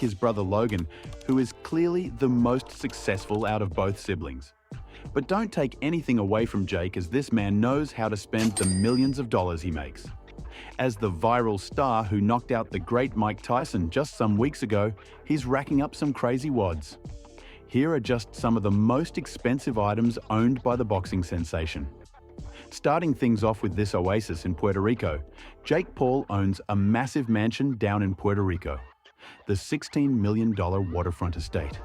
his brother Logan, who is clearly the most successful out of both siblings. But don't take anything away from Jake, as this man knows how to spend the millions of dollars he makes. As the viral star who knocked out the great Mike Tyson just some weeks ago, he's racking up some crazy wads. Here are just some of the most expensive items owned by the boxing sensation. Starting things off with this oasis in Puerto Rico, Jake Paul owns a massive mansion down in Puerto Rico, the $16 million waterfront estate.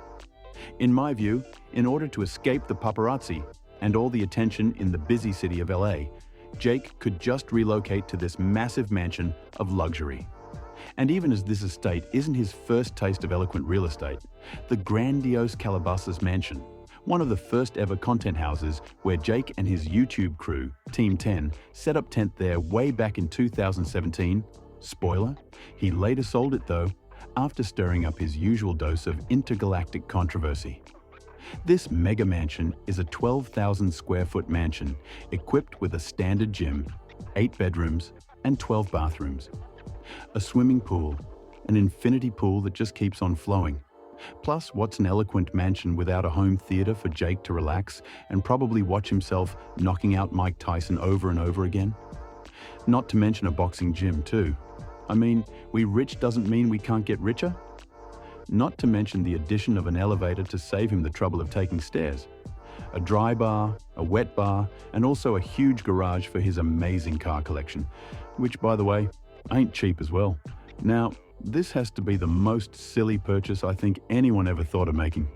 In my view, in order to escape the paparazzi and all the attention in the busy city of LA, Jake could just relocate to this massive mansion of luxury. And even as this estate isn't his first taste of eloquent real estate, the grandiose Calabasas mansion, one of the first ever content houses where Jake and his YouTube crew, Team 10, set up tent there way back in 2017. Spoiler, he later sold it though, after stirring up his usual dose of intergalactic controversy. This mega mansion is a 12,000 square foot mansion equipped with a standard gym, 8 bedrooms, and 12 bathrooms. A swimming pool, an infinity pool that just keeps on flowing. Plus, what's an eloquent mansion without a home theater for Jake to relax and probably watch himself knocking out Mike Tyson over and over again? Not to mention a boxing gym too. I mean, we rich doesn't mean we can't get richer. Not to mention the addition of an elevator to save him the trouble of taking stairs. A dry bar, a wet bar, and also a huge garage for his amazing car collection, which, by the way, ain't cheap as well. Now, this has to be the most silly purchase I think anyone ever thought of making.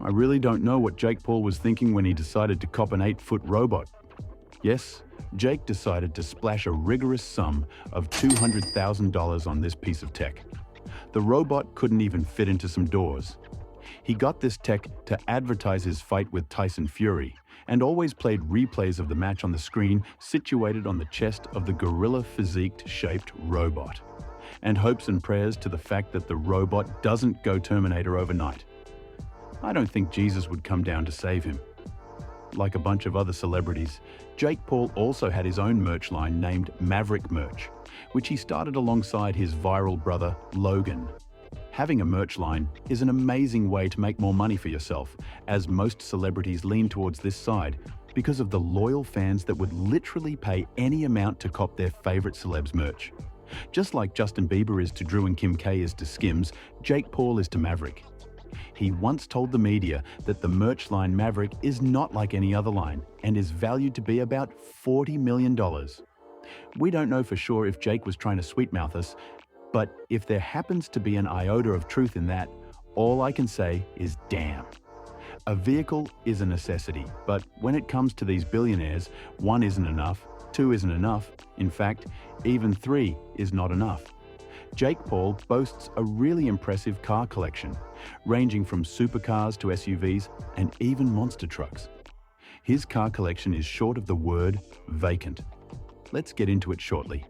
I really don't know what Jake Paul was thinking when he decided to cop an 8-foot robot. Yes, Jake decided to splash a rigorous sum of $200,000 on this piece of tech. The robot couldn't even fit into some doors. He got this tech to advertise his fight with Tyson Fury, and always played replays of the match on the screen situated on the chest of the gorilla physique-shaped robot, and hopes and prayers to the fact that the robot doesn't go Terminator overnight. I don't think Jesus would come down to save him. Like a bunch of other celebrities, Jake Paul also had his own merch line named Maverick Merch, which he started alongside his viral brother, Logan. Having a merch line is an amazing way to make more money for yourself, as most celebrities lean towards this side because of the loyal fans that would literally pay any amount to cop their favorite celebs merch. Just like Justin Bieber is to Drew and Kim K is to Skims, Jake Paul is to Maverick. He once told the media that the merch line Maverick is not like any other line and is valued to be about $40 million. We don't know for sure if Jake was trying to sweetmouth us, but if there happens to be an iota of truth in that, all I can say is damn. A vehicle is a necessity, but when it comes to these billionaires, 1 isn't enough, 2 isn't enough, in fact, even 3 is not enough. Jake Paul boasts a really impressive car collection, ranging from supercars to SUVs and even monster trucks. His car collection is short of the word vacant. Let's get into it shortly.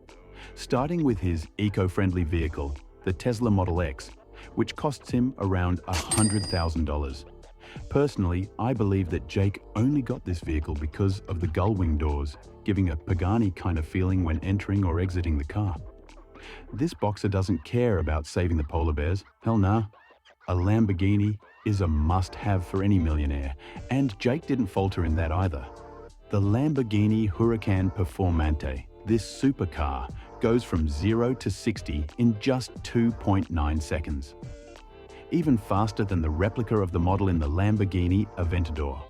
Starting with his eco-friendly vehicle, the Tesla Model X, which costs him around $100,000. Personally, I believe that Jake only got this vehicle because of the gull-wing doors, giving a Pagani kind of feeling when entering or exiting the car. This boxer doesn't care about saving the polar bears, hell nah. A Lamborghini is a must-have for any millionaire, and Jake didn't falter in that either. The Lamborghini Huracan Performante, this supercar, goes from 0 to 60 in just 2.9 seconds. Even faster than the replica of the model in the Lamborghini Aventador.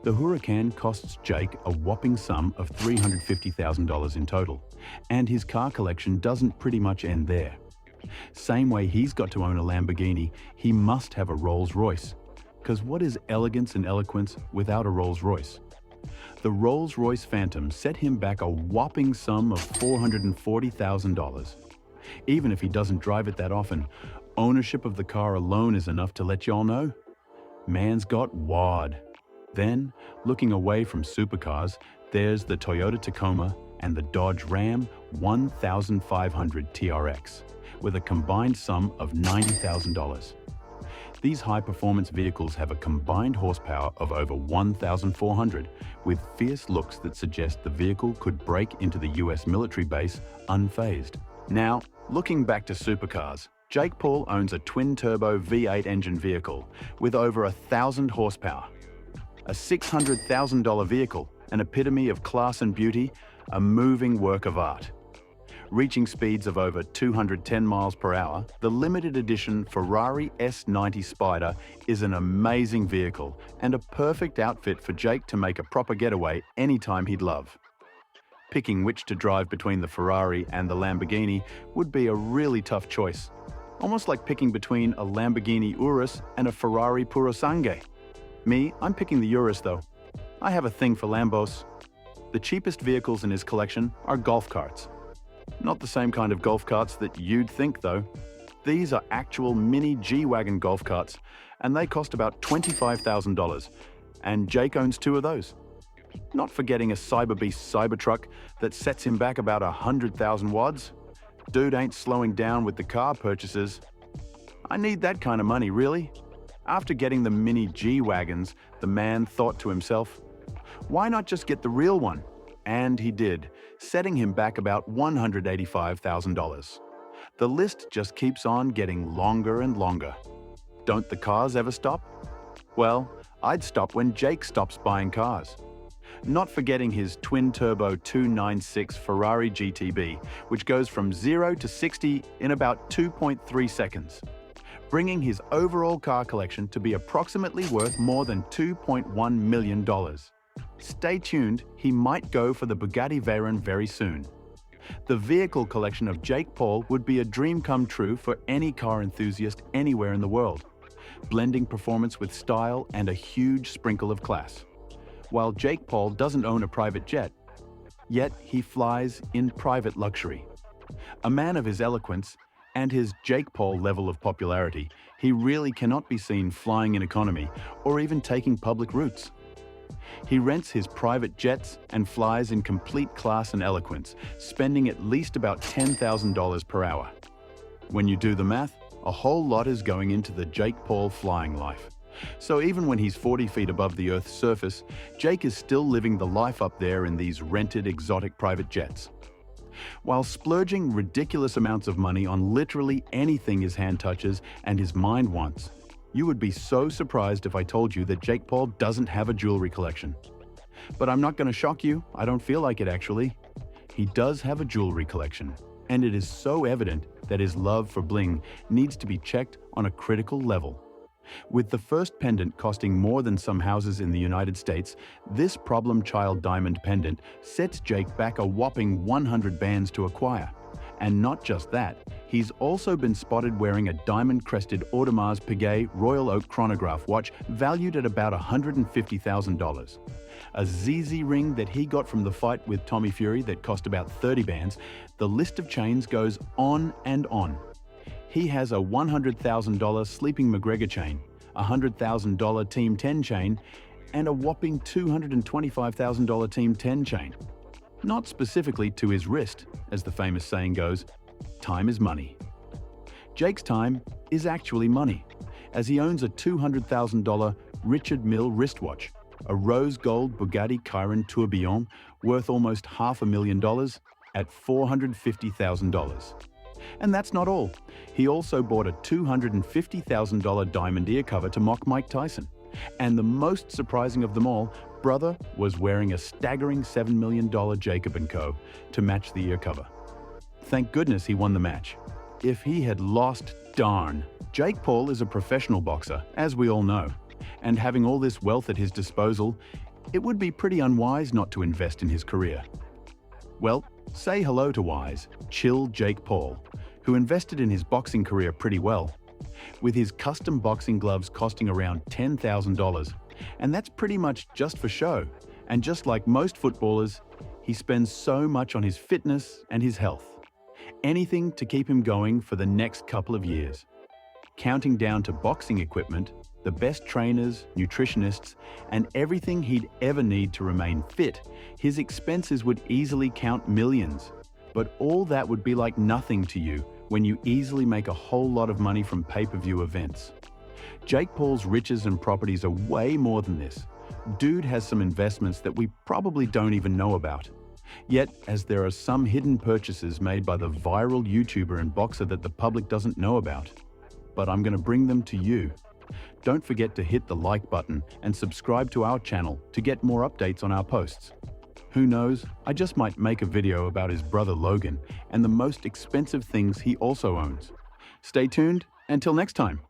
The Huracan costs Jake a whopping sum of $350,000 in total, and his car collection doesn't pretty much end there. Same way he's got to own a Lamborghini, he must have a Rolls-Royce. Because what is elegance and eloquence without a Rolls-Royce? The Rolls-Royce Phantom set him back a whopping sum of $440,000. Even if he doesn't drive it that often, ownership of the car alone is enough to let y'all know. Man's got wad. Then, looking away from supercars, there's the Toyota Tacoma and the Dodge Ram 1500 TRX, with a combined sum of $90,000. These high-performance vehicles have a combined horsepower of over 1,400, with fierce looks that suggest the vehicle could break into the US military base unfazed. Now, looking back to supercars, Jake Paul owns a twin-turbo V8 engine vehicle with over 1,000 horsepower. A $600,000 vehicle, an epitome of class and beauty, a moving work of art. Reaching speeds of over 210 miles per hour, the limited edition Ferrari S90 Spider is an amazing vehicle and a perfect outfit for Jake to make a proper getaway anytime he'd love. Picking which to drive between the Ferrari and the Lamborghini would be a really tough choice. Almost like picking between a Lamborghini Urus and a Ferrari Purosangue. Me, I'm picking the Urus though. I have a thing for Lambos. The cheapest vehicles in his collection are golf carts. Not the same kind of golf carts that you'd think though. These are actual mini G-Wagon golf carts, and they cost about $25,000, and Jake owns 2 of those. Not forgetting a Cyberbeast Cybertruck that sets him back about 100,000 wads. Dude ain't slowing down with the car purchases. I need that kind of money, really? After getting the mini G-Wagons, the man thought to himself, why not just get the real one? And he did, setting him back about $185,000. The list just keeps on getting longer and longer. Don't the cars ever stop? Well, I'd stop when Jake stops buying cars. Not forgetting his twin-turbo 296 Ferrari GTB, which goes from 0 to 60 in about 2.3 seconds, bringing his overall car collection to be approximately worth more than $2.1 million. Stay tuned, he might go for the Bugatti Veyron very soon. The vehicle collection of Jake Paul would be a dream come true for any car enthusiast anywhere in the world, blending performance with style and a huge sprinkle of class. While Jake Paul doesn't own a private jet, yet he flies in private luxury. A man of his eloquence and his Jake Paul level of popularity, he really cannot be seen flying in economy or even taking public routes. He rents his private jets and flies in complete class and eloquence, spending at least about $10,000 per hour. When you do the math, a whole lot is going into the Jake Paul flying life. So even when he's 40 feet above the Earth's surface, Jake is still living the life up there in these rented exotic private jets. While splurging ridiculous amounts of money on literally anything his hand touches and his mind wants, you would be so surprised if I told you that Jake Paul doesn't have a jewelry collection. But I'm not going to shock you, I don't feel like it actually. He does have a jewelry collection, and it is so evident that his love for bling needs to be checked on a critical level. With the first pendant costing more than some houses in the United States, this problem child diamond pendant sets Jake back a whopping 100 bands to acquire. And not just that, he's also been spotted wearing a diamond-crested Audemars Piguet Royal Oak chronograph watch valued at about $150,000. A ZZ ring that he got from the fight with Tommy Fury that cost about 30 bands. The list of chains goes on and on. He has a $100,000 Sleeping McGregor chain, a $100,000 Team 10 chain, and a whopping $225,000 Team 10 chain. Not specifically to his wrist, as the famous saying goes, time is money. Jake's time is actually money, as he owns a $200,000 Richard Mille wristwatch, a rose gold Bugatti Chiron Tourbillon worth almost $500,000 at $450,000. And that's not all. He also bought a $250,000 diamond ear cover to mock Mike Tyson. And the most surprising of them all, brother was wearing a staggering $7 million Jacob & Co. to match the ear cover. Thank goodness he won the match. If he had lost, darn. Jake Paul is a professional boxer, as we all know. And having all this wealth at his disposal, it would be pretty unwise not to invest in his career. Well, say hello to wise, chill Jake Paul, who invested in his boxing career pretty well, with his custom boxing gloves costing around $10,000. And that's pretty much just for show. And just like most footballers, he spends so much on his fitness and his health. Anything to keep him going for the next couple of years. Counting down to boxing equipment, the best trainers, nutritionists, and everything he'd ever need to remain fit, his expenses would easily count millions. But all that would be like nothing to you when you easily make a whole lot of money from pay-per-view events. Jake Paul's riches and properties are way more than this. Dude has some investments that we probably don't even know about. Yet, as there are some hidden purchases made by the viral YouTuber and boxer that the public doesn't know about, but I'm going to bring them to you. Don't forget to hit the like button and subscribe to our channel to get more updates on our posts. Who knows, I just might make a video about his brother Logan and the most expensive things he also owns. Stay tuned, until next time.